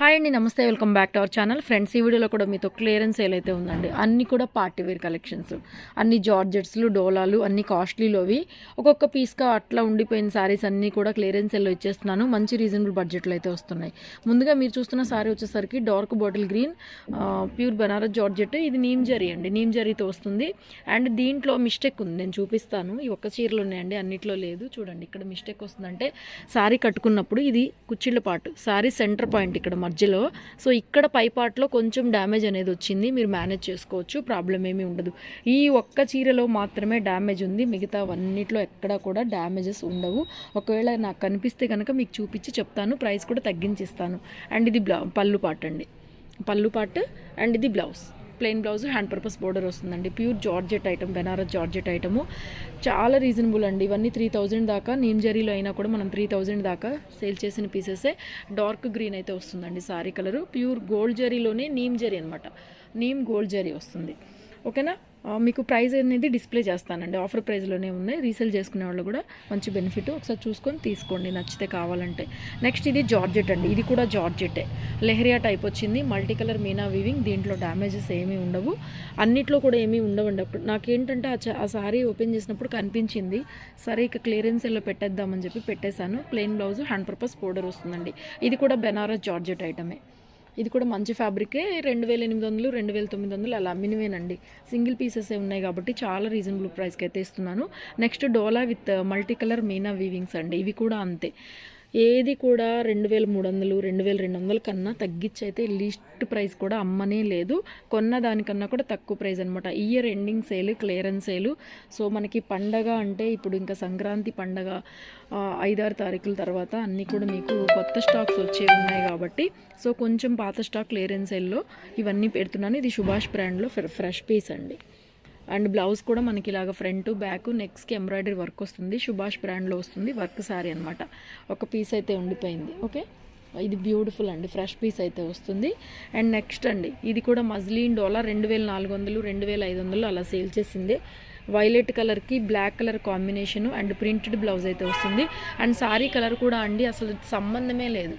Hi అండి, నమస్తే, welcome back to our channel. Friends, ఈ వీడియోలో కూడా మీతో క్లియరెన్స్ సేల్ అయితే ఉందండి. అన్నీ కూడా పార్టీ వేర్ కలెక్షన్స్, అన్ని జార్జెట్స్లు, డోలాలు, అన్ని కాస్ట్లీలోవి ఒక్కొక్క పీస్గా అట్లా ఉండిపోయిన శారీస్ అన్నీ కూడా క్లియరెన్స్ సేల్లో ఇచ్చేస్తున్నాను. మంచి రీజనబుల్ బడ్జెట్లో అయితే వస్తున్నాయి. ముందుగా మీరు చూస్తున్న శారీ వచ్చేసరికి dark bottle green pure Banaras georgette. ఇది నీమ్ జరీ అండి, నీమ్ జరీతో వస్తుంది. అండ్ దీంట్లో మిస్టేక్ ఉంది, నేను చూపిస్తాను. ఈ ఒక్క చీరలు ఉన్నాయండి, అన్నిట్లో లేదు. చూడండి, ఇక్కడ మిస్టేక్ వస్తుందంటే శారీ కట్టుకున్నప్పుడు ఇది కుచ్చిళ్ళ పాటు, శారీ సెంటర్ పాయింట్ ఇక్కడ మధ్యలో. సో ఇక్కడ పై పార్ట్లో కొంచెం డ్యామేజ్ అనేది వచ్చింది, మీరు మేనేజ్ చేసుకోవచ్చు, ప్రాబ్లం ఏమీ ఉండదు. ఈ ఒక్క చీరలో మాత్రమే డ్యామేజ్ ఉంది, మిగతా అన్నిట్లో ఎక్కడా కూడా డ్యామేజెస్ ఉండవు. ఒకవేళ నాకు కనిపిస్తే కనుక మీకు చూపించి చెప్తాను, ప్రైస్ కూడా తగ్గించిస్తాను. అండ్ ఇది పళ్ళు పార్ట్ అండి, పళ్ళు పార్ట్. అండ్ ఇది blouse, plain blouse, hand purpose border వస్తుందండి. Pure georgette item, Banaras georgette item, చాలా రీజనబుల్ అండి. ఇవన్నీ 3000 దాకా, నీమ్ జరీలో అయినా కూడా మనం 3000 దాకా సేల్ చేసిన పీసెసే. డార్క్ గ్రీన్ అయితే వస్తుందండి సారీ కలరు. ప్యూర్ గోల్డ్ జరీలోనే నీమ్ జరీ అనమాట, నీమ్ గోల్డ్ జరీ వస్తుంది. ఓకేనా, మీకు ప్రైస్ అనేది డిస్ప్లే చేస్తానండి. ఆఫర్ ప్రైస్లోనే ఉన్నాయి, రీసేల్ చేసుకునే వాళ్ళు కూడా మంచి బెనిఫిట్. ఒకసారి చూసుకొని తీసుకోండి నచ్చితే కావాలంటే. నెక్స్ట్ ఇది జార్జెట్ అండి, ఇది కూడా జార్జెట్టే, లెహరియా టైప్ వచ్చింది, మల్టీ కలర్ మీనా వీవింగ్. దీంట్లో డ్యామేజెస్ ఏమీ ఉండవు, అన్నిట్లో కూడా ఏమీ ఉండవండి. అప్పుడు నాకేంటంటే ఆ సారీ ఓపెన్ చేసినప్పుడు కనిపించింది, సరే ఇక క్లియరెన్స్లో పెట్టేద్దామని చెప్పి పెట్టేశాను. Plain blouse, hand purpose border వస్తుందండి. ఇది కూడా బెనారస్ జార్జెట్ ఐటమే. ఇది కూడా మంచి ఫ్యాబ్రికే, 2800, 2900 అలా అమ్మినవేనండి. సింగిల్ పీసెస్ ఉన్నాయి కాబట్టి చాలా రీజనబుల్ ప్రైస్కి అయితే ఇస్తున్నాను. Next dola with multi colour meena weavings అండి, ఇవి కూడా అంతే. ఏది కూడా 2300, 2200 కన్నా తగ్గించి అయితే లీస్ట్ ప్రైస్ కూడా అమ్మనే లేదు. కొన్న దానికన్నా కూడా తక్కువ ప్రైస్ అనమాట. Year ending sale, clearance sale. So మనకి పండగ అంటే ఇప్పుడు ఇంకా సంక్రాంతి పండగ 5-6 తారీఖుల తర్వాత అన్నీ కూడా మీకు కొత్త స్టాక్స్ వచ్చేవి ఉన్నాయి కాబట్టి, సో కొంచెం పాత స్టాక్ క్లియరెన్స్ సేల్లో ఇవన్నీ పెడుతున్నాను. ఇది సుభాష్ బ్రాండ్లో ఫ్రెష్ పీస్ అండి. అండ్ బ్లౌజ్ కూడా మనకి ఇలాగ ఫ్రంట్ బ్యాక్ నెక్స్ట్కి ఎంబ్రాయిడరీ వర్క్ వస్తుంది, సుభాష్ బ్రాండ్లో వస్తుంది. వర్క్ శారీ అనమాట, ఒక పీస్ అయితే ఉండిపోయింది. ఓకే, ఇది బ్యూటిఫుల్ అండి, ఫ్రెష్ పీస్ అయితే వస్తుంది. అండ్ నెక్స్ట్ అండి, ఇది కూడా మజ్లీన్ డోలా 2400, 2500 అలా సేల్ చేసింది. వైలెట్ కలర్కి black colour combination and printed blouse అయితే వస్తుంది. అండ్ శారీ కలర్ కూడా అండి అసలు సంబంధమే లేదు,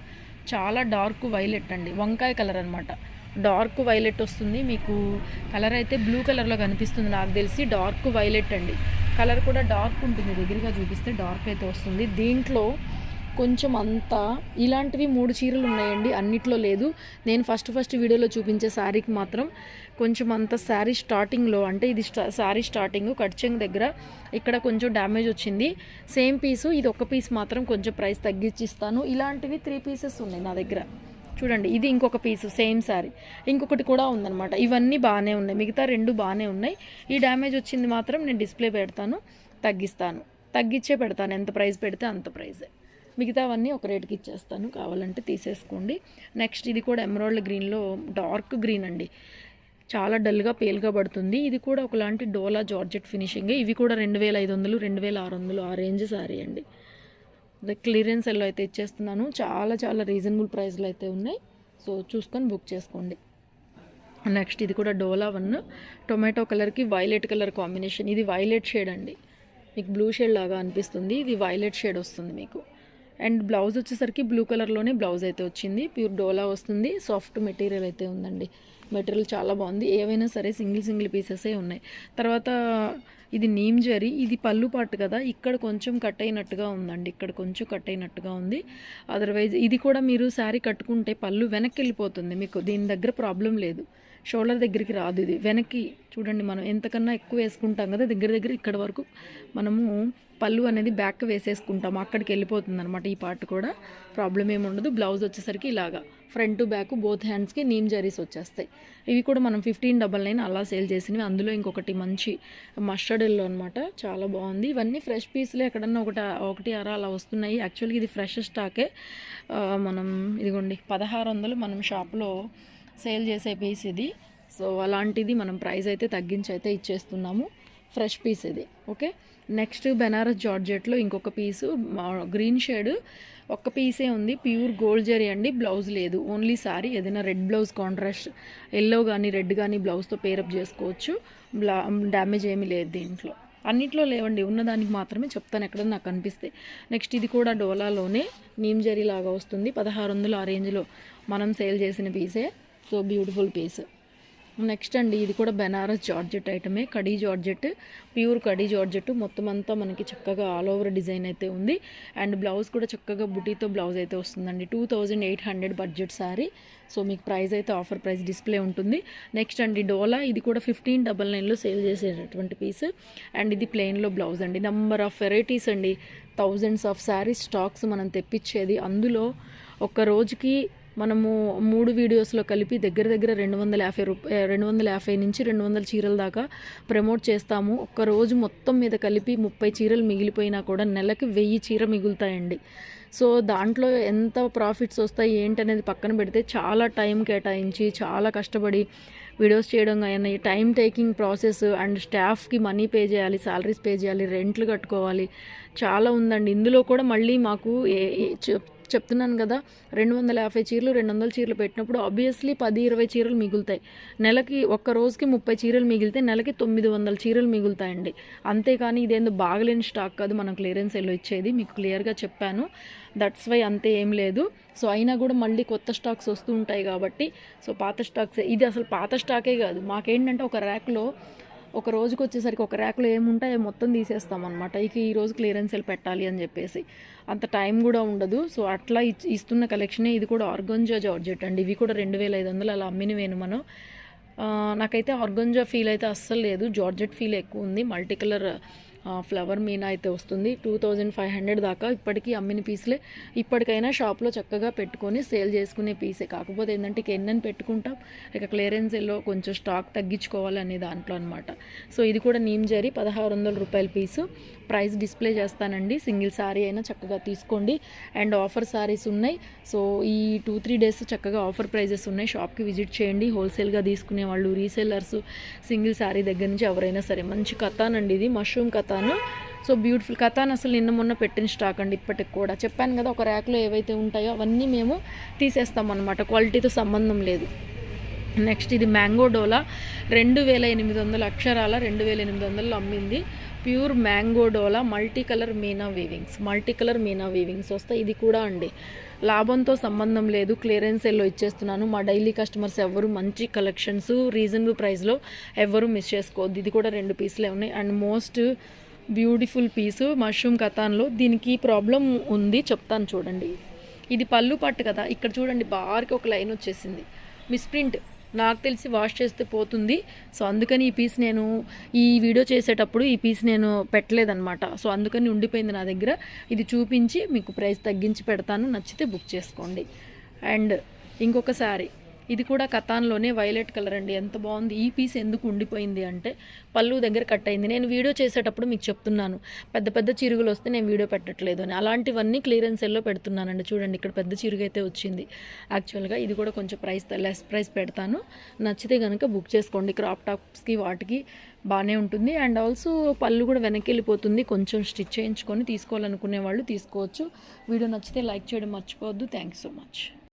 చాలా డార్క్ వైలెట్ అండి, వంకాయ కలర్ అనమాట. డార్క్ వైలెట్ వస్తుంది మీకు. కలర్ అయితే బ్లూ కలర్లో కనిపిస్తుంది నాకు తెలిసి, డార్క్ వైలెట్ అండి. కలర్ కూడా డార్క్ ఉంటుంది, దగ్గరగా చూపిస్తే డార్క్ అయితే వస్తుంది. దీంట్లో కొంచెం అంతా ఇలాంటివి 3 చీరలు ఉన్నాయండి, అన్నిట్లో లేదు. నేను ఫస్ట్ వీడియోలో చూపించే శారీకి మాత్రం కొంచెం అంత శారీ స్టార్టింగ్లో, అంటే ఇది శారీ స్టార్టింగ్ కట్చెంగ్ దగ్గర ఇక్కడ కొంచెం డ్యామేజ్ వచ్చింది. సేమ్ పీసు, ఇది ఒక పీస్ మాత్రం కొంచెం ప్రైస్ తగ్గించిస్తాను. ఇలాంటివి 3 పీసెస్ ఉన్నాయి నా దగ్గర. చూడండి, ఇది ఇంకొక పీసు, సేమ్ శారీ, ఇంకొకటి కూడా ఉందన్నమాట. ఇవన్నీ బాగానే ఉన్నాయి, మిగతా 2 బాగానే ఉన్నాయి. ఈ డ్యామేజ్ వచ్చింది మాత్రం నేను డిస్ప్లే పెడతాను, తగ్గించే పెడతాను. ఎంత ప్రైస్ పెడితే అంత ప్రైజే. మిగతావన్నీ ఒక రేటుకి ఇచ్చేస్తాను, కావాలంటే తీసేసుకోండి. నెక్స్ట్ ఇది కూడా ఎమరాల్డ్ గ్రీన్లో డార్క్ గ్రీన్ అండి, చాలా డల్గా పేల్గా పడుతుంది. ఇది కూడా ఒకలాంటి డోలా జార్జెట్ ఫినిషింగ్. ఇవి కూడా 2500, 2600 ఆ రేంజ్ శారీ అండి. క్లియరెన్స్ ఎల్లో అయితే ఇచ్చేస్తున్నాను. చాలా రీజనబుల్ ప్రైస్లో అయితే ఉన్నాయి, సో చూసుకొని బుక్ చేసుకోండి. నెక్స్ట్ ఇది కూడా డోలా 1 టొమాటో కలర్కి వైలెట్ కలర్ కాంబినేషన్. ఇది వైలెట్ షేడ్ అండి, మీకు బ్లూ షేడ్ లాగా అనిపిస్తుంది, ఇది వైలెట్ షేడ్ వస్తుంది మీకు. అండ్ బ్లౌజ్ వచ్చేసరికి బ్లూ కలర్లోనే బ్లౌజ్ అయితే వచ్చింది. ప్యూర్ డోలా వస్తుంది, సాఫ్ట్ మెటీరియల్ అయితే ఉందండి. మెటీరియల్ చాలా బాగుంది. ఏవైనా సరే సింగిల్ పీసెసే ఉన్నాయి. తర్వాత ఇది నీమ్ జరీ, ఇది పళ్ళు పాటు కదా, ఇక్కడ కొంచెం కట్ అయినట్టుగా ఉందండి, ఇక్కడ కొంచెం కట్ అయినట్టుగా ఉంది. అదర్వైజ్ ఇది కూడా మీరు శారీ కట్టుకుంటే పళ్ళు వెనక్కి వెళ్ళిపోతుంది, మీకు దీని దగ్గర ప్రాబ్లం లేదు. షోల్డర్ దగ్గరికి రాదు, ఇది వెనక్కి. చూడండి, మనం ఎంతకన్నా ఎక్కువ వేసుకుంటాం కదా, దగ్గర ఇక్కడ వరకు మనము పళ్ళు అనేది బ్యాక్ వేసేసుకుంటాం, అక్కడికి వెళ్ళిపోతుంది అనమాట. ఈ పార్ట్ కూడా ప్రాబ్లం ఏమి ఉండదు. బ్లౌజ్ వచ్చేసరికి ఇలాగా ఫ్రంట్ బ్యాక్ బోత్ హ్యాండ్స్కి నీమ్ జరీస్ వచ్చేస్తాయి. ఇవి కూడా మనం 1599 అలా సేల్ చేసినవి. అందులో ఇంకొకటి మంచి మస్టర్డ్ ఎల్లో అనమాట, చాలా బాగుంది. ఇవన్నీ ఫ్రెష్ పీస్లే, ఎక్కడన్నా ఒకటి అలా వస్తున్నాయి. యాక్చువల్గా ఇది ఫ్రెష్ స్టాకే. మనం ఇదిగోండి 1600 మనం షాప్లో సేల్ చేసే పీస్ ఇది. సో అలాంటిది మనం ప్రైస్ అయితే తగ్గించి అయితే ఇచ్చేస్తున్నాము, ఫ్రెష్ పీస్ ఇది. ఓకే, నెక్స్ట్ బెనారస్ జార్జెట్లో ఇంకొక పీసు గ్రీన్ షేడ్, ఒక్క పీసే ఉంది, ప్యూర్ గోల్డ్ జరీ అండి. బ్లౌజ్ లేదు, ఓన్లీ సారీ. ఏదైనా రెడ్ బ్లౌజ్ కాంట్రాస్ట్ ఎల్లో కానీ రెడ్ కానీ బ్లౌజ్తో పేరప్ చేసుకోవచ్చు, డ్యామేజ్ ఏమీ లేదు దీంట్లో. అన్నిట్లో లేవండి, ఉన్నదానికి మాత్రమే చెప్తాను ఎక్కడ నాకు కనిపిస్తే. నెక్స్ట్ ఇది కూడా డోలాలోనే నీమ్ జరీ లాగా వస్తుంది, 1600 ఆ రేంజ్లో మనం సేల్ చేసిన పీసే. So beautiful piece. నెక్స్ట్ అండి, ఇది కూడా బెనారస్ జార్జెట్ ఐటమే, kadi georgette, pure kadi georgette. మొత్తం అంతా మనకి చక్కగా ఆల్ ఓవర్ డిజైన్ అయితే ఉంది. అండ్ బ్లౌజ్ కూడా చక్కగా బుటీతో బ్లౌజ్ అయితే వస్తుందండి. 2800 బడ్జెట్ శారీ. సో మీకు ప్రైస్ అయితే ఆఫర్ ప్రైస్ డిస్ప్లే ఉంటుంది. నెక్స్ట్ అండి, డోలా, ఇది కూడా 1599లో సేల్ చేసేటటువంటి పీస్. అండ్ ఇది ప్లెయిన్లో బ్లౌజ్ అండి. నెంబర్ ఆఫ్ వెరైటీస్ అండి, థౌజండ్స్ ఆఫ్ శారీస్ స్టాక్స్ మనం తెప్పించేది. అందులో ఒక రోజుకి మనము 3 వీడియోస్లో కలిపి దగ్గర 250 నుంచి 200 చీరల దాకా ప్రమోట్ చేస్తాము. ఒక్క రోజు మొత్తం మీద కలిపి 30 చీరలు మిగిలిపోయినా కూడా నెలకి 1000 చీర మిగులుతాయండి. సో దాంట్లో ఎంత ప్రాఫిట్స్ వస్తాయి ఏంటనేది పక్కన పెడితే చాలా టైం కేటాయించి చాలా కష్టపడి వీడియోస్ చేయడం కానీ టైం టేకింగ్ ప్రాసెస్, అండ్ స్టాఫ్కి మనీ పే చేయాలి, శాలరీస్ పే చేయాలి, రెంట్లు కట్టుకోవాలి, చాలా ఉందండి. ఇందులో కూడా మళ్ళీ మాకు చెప్తున్నాను కదా, 250 చీరలు 200 చీరలు పెట్టినప్పుడు ఆబ్వియస్లీ 10-20 చీరలు మిగులుతాయి. నెలకి ఒక్క రోజుకి 30 చీరలు మిగిలితే నెలకి 900 చీరలు మిగులుతాయండి. అంతేకాని ఇదేందో బాగలేని స్టాక్ కాదు, మనం క్లియరెన్స్ ఎల్లో ఇచ్చేది. మీకు క్లియర్గా చెప్పాను. దట్స్ వై అంతే ఏం లేదు. సో అయినా కూడా మళ్ళీ కొత్త స్టాక్స్ వస్తూ ఉంటాయి కాబట్టి, సో పాత స్టాక్స్, ఇది అసలు పాత స్టాకే కాదు. మాకేంటంటే ఒక ర్యాక్లో ఒక రోజుకి వచ్చేసరికి ఒక ర్యాక్లో ఏముంటాయో మొత్తం తీసేస్తాం అనమాట. ఇక ఈ రోజు క్లియరెన్స్ సేల్ పెట్టాలి అని చెప్పేసి అంత టైం కూడా ఉండదు. సో అట్లా ఇస్తున్న కలెక్షనే. ఇది కూడా ఆర్గంజా జార్జెట్ అండి. ఇవి కూడా 2500 అలా అమ్మినవేను మనం. నాకైతే ఆర్గంజా ఫీల్ అయితే అస్సలు లేదు, జార్జెట్ ఫీల్ ఎక్కువ ఉంది. మల్టీ కలర్ ఫ్లవర్ మీనా అయితే వస్తుంది. 2500 దాకా ఇప్పటికీ అమ్మిన పీసులే. ఇప్పటికైనా షాప్లో చక్కగా పెట్టుకొని సేల్ చేసుకునే పీసే. కాకపోతే ఏంటంటే ఇక ఎన్నని పెట్టుకుంటాం, ఇక క్లియరెన్స్ ఎల్లో కొంచెం స్టాక్ తగ్గించుకోవాలి అనే దాంట్లో అనమాట. సో ఇది కూడా నీమ్ జరీ 1600 రూపాయల పీసు. ప్రైస్ డిస్ప్లే చేస్తానండి. సింగిల్ శారీ అయినా చక్కగా తీసుకోండి. అండ్ ఆఫర్ శారీస్ ఉన్నాయి. సో ఈ 2-3 డేస్ చక్కగా ఆఫర్ ప్రైజెస్ ఉన్నాయి. షాప్కి విజిట్ చేయండి. హోల్సేల్గా తీసుకునే వాళ్ళు, రీసేలర్స్, సింగిల్ శారీ దగ్గర నుంచి ఎవరైనా సరే. మంచి కథాన్ అండి, ఇది mushroom katan. So beautiful katan. అసలు నిన్న మొన్న పెట్టిన స్టాక్ అండి. ఇప్పటికి కూడా చెప్పాను కదా, ఒక ర్యాక్లో ఏవైతే ఉంటాయో అవన్నీ మేము తీసేస్తాం అన్నమాట, క్వాలిటీతో సంబంధం లేదు. నెక్స్ట్ ఇది మ్యాంగో డోలా 2800 అక్షరాల 2800 అమ్మింది. ప్యూర్ మ్యాంగో డోలా మల్టీ కలర్ మీనా వీవింగ్స్ వస్తాయి. ఇది కూడా అండి లాభంతో సంబంధం లేదు, క్లియరెన్స్ ఎల్లో ఇచ్చేస్తున్నాను. మా డైలీ కస్టమర్స్ ఎవరు మంచి కలెక్షన్స్ రీజనబుల్ ప్రైస్లో ఎవరు మిస్ చేసుకోవద్దు. ఇది కూడా 2 పీసులే ఉన్నాయి. And most beautiful piece mushroom కథాన్లో. దీనికి ప్రాబ్లం ఉంది, చెప్తాను చూడండి. ఇది పళ్ళు పట్టు కదా, ఇక్కడ చూడండి బార్కి ఒక లైన్ వచ్చేసింది, మిస్ప్రింట్. నాకు తెలిసి వాష్ చేస్తే పోతుంది. సో అందుకని ఈ పీస్ నేను ఈ వీడియో చేసేటప్పుడు ఈ పీస్ నేను పెట్టలేదన్నమాట. సో అందుకని ఉండిపోయింది నా దగ్గర. ఇది చూపించి మీకు ప్రైస్ తగ్గించి పెడతాను, నచ్చితే బుక్ చేసుకోండి. అండ్ ఇంకొక శారీ, ఇది కూడా కథాన్లోనే వైలెట్ కలర్ అండి. ఎంత బాగుంది. ఈ పీస్ ఎందుకు ఉండిపోయింది అంటే పళ్ళు దగ్గర కట్ అయింది. నేను వీడియో చేసేటప్పుడు మీకు చెప్తున్నాను, పెద్ద పెద్ద చిరుగులు వస్తే నేను వీడియో పెట్టట్లేదు అని. అలాంటివన్నీ క్లియరెన్స్ ఎల్లో పెడుతున్నానండి. చూడండి ఇక్కడ పెద్ద చిరుగు అయితే వచ్చింది. యాక్చువల్గా ఇది కూడా కొంచెం లెస్ ప్రైస్ పెడతాను, నచ్చితే కనుక బుక్ చేసుకోండి. క్రాప్ టాప్స్కి వాటికి బాగానే ఉంటుంది. అండ్ ఆల్సో పళ్ళు కూడా వెనక్కి వెళ్ళిపోతుంది, కొంచెం స్టిచ్ చేయించుకొని తీసుకోవాలనుకునే వాళ్ళు తీసుకోవచ్చు. వీడియో నచ్చితే లైక్ చేయడం మర్చిపోవద్దు. Thank you so much.